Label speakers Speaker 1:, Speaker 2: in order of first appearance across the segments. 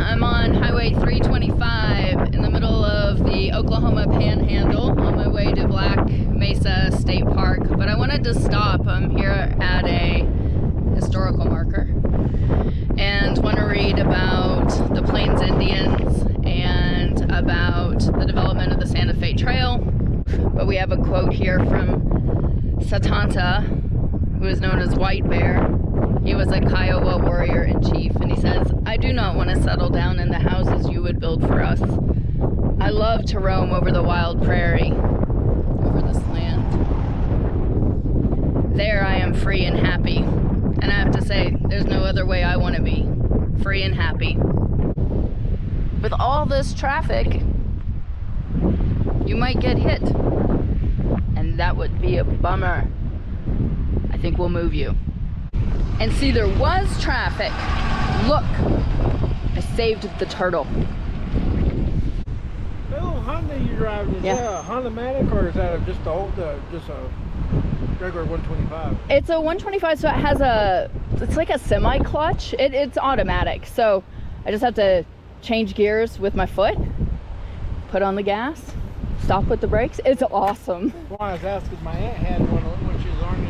Speaker 1: I'm on Highway 325 in the middle of the Oklahoma Panhandle on my way to Black Mesa State Park, but I wanted to stop. I'm here at a historical marker and want to read about the Plains Indians and about the development of the Santa Fe Trail. But we have a quote here from Satanta, who is known as White Bear. He was a Kiowa warrior in chief, and he says, "I do not want to settle down in the houses you would build for us. I love to roam over the wild prairie, over this land. There I am free and happy. And I have to say, there's no other way I want to be. Free and happy." With all this traffic, you might get hit. And that would be a bummer. I think we'll move you. And see, there was traffic. Look, I saved the turtle.
Speaker 2: That little Honda you're driving, is that a Honda Matic or is that just a regular 125?
Speaker 1: It's a 125, so it has it's like a semi-clutch. It's automatic, so I just have to change gears with my foot, put on the gas, stop with the brakes. It's awesome.
Speaker 2: Well, I was asking, my aunt had one when she was learning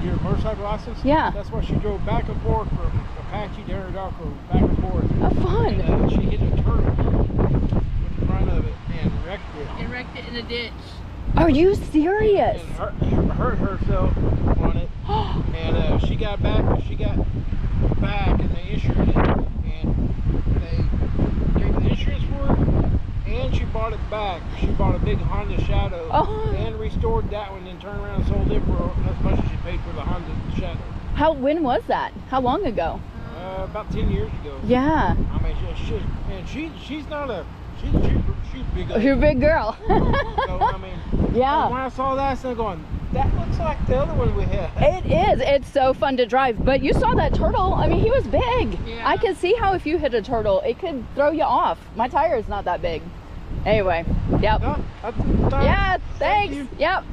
Speaker 2: your motorcycle license.
Speaker 1: Yeah.
Speaker 2: That's why she drove back and forth from Apache to Anadarko, back and forth.
Speaker 1: Oh, fun.
Speaker 2: And she hit a turtle with the front of it and wrecked it.
Speaker 3: And wrecked it in a ditch.
Speaker 1: Are you serious?
Speaker 2: And hurt herself on it. And she got back and they insured it. And they gave the insurance for it. And she bought it back. She bought a big Honda Shadow and restored that one and turned around and sold it for as much as she paid for the Honda Shadow.
Speaker 1: When was that? How long ago?
Speaker 2: About 10 years ago.
Speaker 1: Yeah.
Speaker 2: I mean, she's not a, she's big.
Speaker 1: You're a big girl.
Speaker 2: So, I mean,
Speaker 1: yeah.
Speaker 2: when I saw that, I started going, that looks like the other one we had.
Speaker 1: It is. It's so fun to drive. But you saw that turtle. I mean, he was big.
Speaker 3: Yeah.
Speaker 1: I could see how if you hit a turtle, it could throw you off. My tire is not that big. Anyway, yep.
Speaker 2: No,
Speaker 1: yeah, thanks. Yep.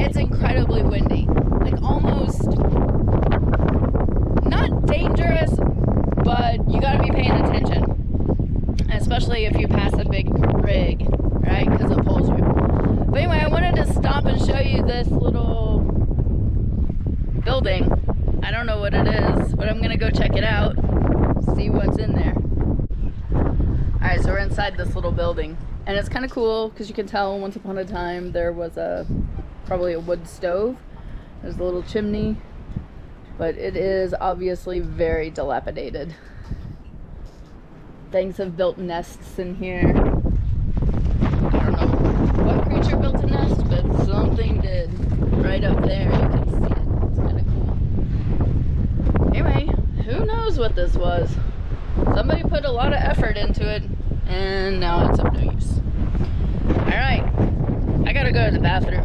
Speaker 1: It's incredibly windy, like almost not dangerous, but you gotta be paying attention, especially if you pass a big rig, right, because it pulls you. But anyway, I wanted to stop and show you this little building. I don't know what it is, but I'm gonna go check it out, see what's in there. Alright, so we're inside this little building, and it's kind of cool because you can tell once upon a time there was probably a wood stove. There's a little chimney, but it is obviously very dilapidated. Things have built nests in here. I don't know what creature built a nest, but something did. Right up there, you can see it. It's kind of cool. Anyway, who knows what this was? Somebody put a lot of effort into it, and now it's of no use. Alright, I gotta go to the bathroom.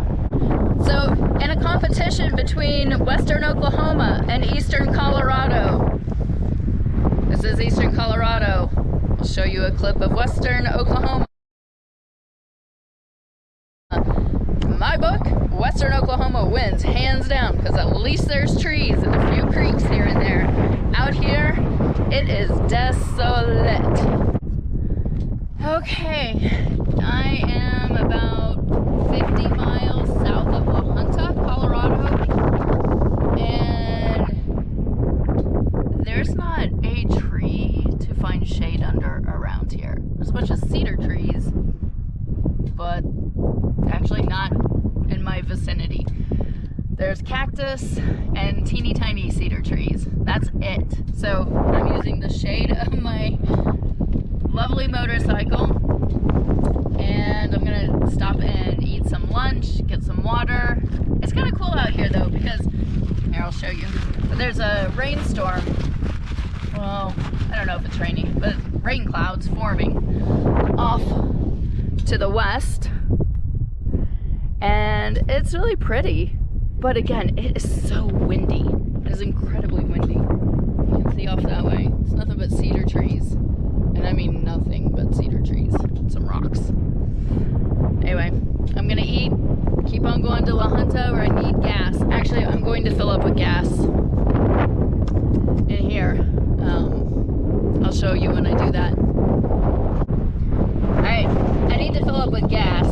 Speaker 1: So, in a competition between western Oklahoma and eastern Colorado, this This is Eastern Colorado. I'll show you a clip of Western Oklahoma. In my book, Western Oklahoma wins hands down because at least there's trees and a few creeks here and there. Out here, it is desolate. Okay, I am about 50 miles south of La Junta, Colorado, and there's not a tree to find shade under around here. There's a bunch of cedar trees, but actually not in my vicinity. There's cactus and teeny tiny cedar trees. That's it. So I'm using the shade of my lovely motorcycle, and I'm gonna stop and eat some lunch, get some water. It's kind of cool out here though, because here, I'll show you. There's a rainstorm. Well, I don't know if it's raining, but rain clouds forming off to the west, and it's really pretty. But again, it is so windy. It is incredibly windy. You can see off that way. It's nothing but cedar trees. And I mean nothing but cedar trees. Some rocks. Anyway, I'm gonna eat, keep on going to La Junta where I need gas. Actually, I'm going to fill up with gas in here. I'll show you when I do that. Alright, I need to fill up with gas.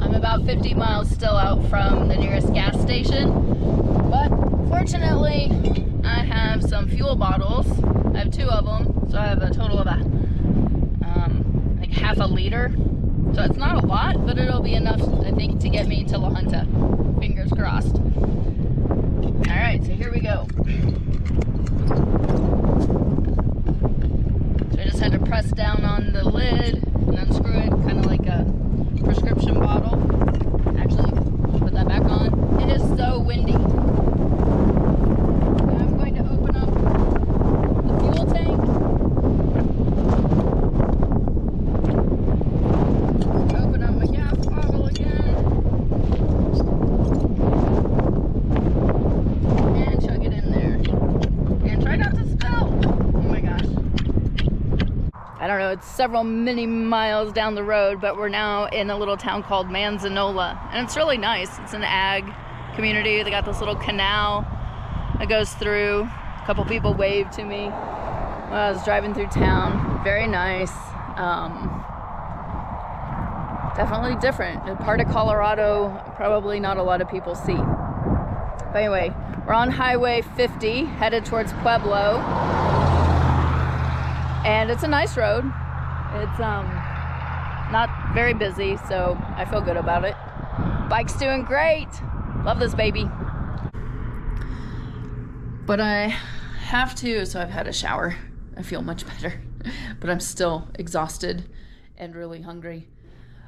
Speaker 1: I'm about 50 miles still out from the nearest gas station, but fortunately I have some fuel bottles. I have 2 of them, so I have a total of like half a liter. So it's not a lot, but it'll be enough, I think, to get me to La Junta. Fingers crossed. Alright, so here we go. So I just had to press down on the lid and unscrew it, kind of like a prescription bottle. Actually, put that back on. It is so windy. I'm going to open up the fuel tank. Open up my gas bottle again. And chug it in there. And try not to spill. Oh my gosh. I don't know, it's several many miles down the road, but we're now in a little town called Manzanola, and it's really nice. It's an ag community. They got this little canal that goes through. A couple people waved to me when I was driving through town. Very nice. Definitely different. A part of Colorado probably not a lot of people see. But anyway, we're on Highway 50 headed towards Pueblo. And it's a nice road. It's not very busy, so I feel good about it. Bike's doing great. Love this baby. But I have to, so I've had a shower. I feel much better, but I'm still exhausted and really hungry.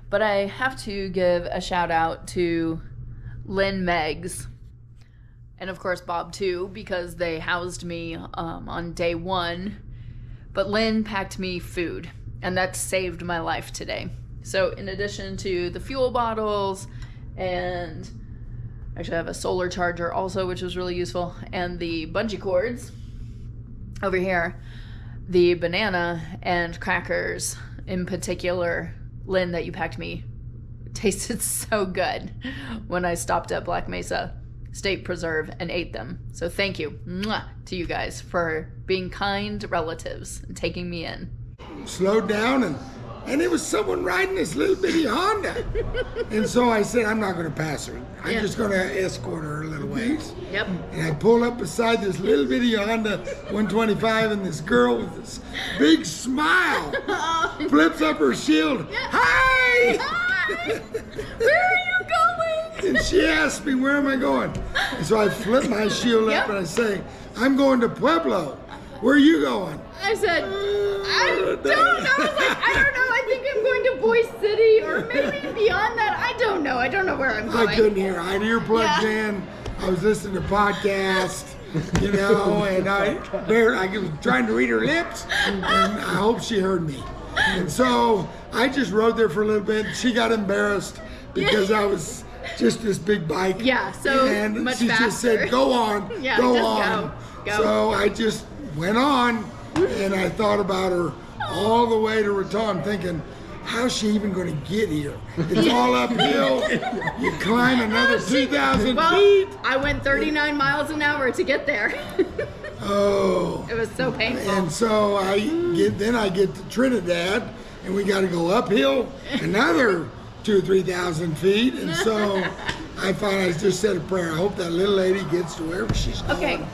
Speaker 1: But I have to give a shout out to Lynn Meggs, and of course Bob too, because they housed me on day 1. But Lynn packed me food, and that saved my life today. So in addition to the fuel bottles, and actually I have a solar charger also, which was really useful, and the bungee cords over here, the banana and crackers in particular, Lynn, that you packed me, tasted so good when I stopped at Black Mesa State Preserve and ate them. So thank you to you guys for being kind relatives and taking me in.
Speaker 3: Slowed down, and it was someone riding this little bitty Honda. And so I said, I'm not going to pass her. I'm just going to escort her a little ways.
Speaker 1: Yep.
Speaker 3: And I pulled up beside this little bitty Honda 125, and this girl with this big smile flips up her shield. Hi!
Speaker 1: Hi! Where are you going?
Speaker 3: And she asked me, where am I going? And so I flip my shield up and I say, I'm going to Pueblo. Where are you going?
Speaker 1: I said, I don't know. I was like, I don't know. I think I'm going to Boise City, or maybe beyond that. I don't know. I don't know where I'm going.
Speaker 3: I couldn't hear. I had earplugs in. I was listening to podcasts, you know, and I was trying to read her lips, and I hope she heard me. And so I just rode there for a little bit. She got embarrassed because I was just this big bike.
Speaker 1: Yeah, so
Speaker 3: and
Speaker 1: much
Speaker 3: she
Speaker 1: faster.
Speaker 3: just said, go on,
Speaker 1: Yeah,
Speaker 3: go
Speaker 1: just
Speaker 3: on.
Speaker 1: go.
Speaker 3: So I just went on, And I thought about her all the way to Raton, thinking, how's she even going to get here? It's all uphill. You climb another 2,000
Speaker 1: Well,
Speaker 3: feet.
Speaker 1: I went 39 miles an hour to get there.
Speaker 3: Oh.
Speaker 1: It was so painful.
Speaker 3: And so I get to Trinidad, and we got to go uphill another 2,000 or 3,000 feet. And so I finally just said a prayer. I hope that little lady gets to wherever she's going.
Speaker 1: Okay,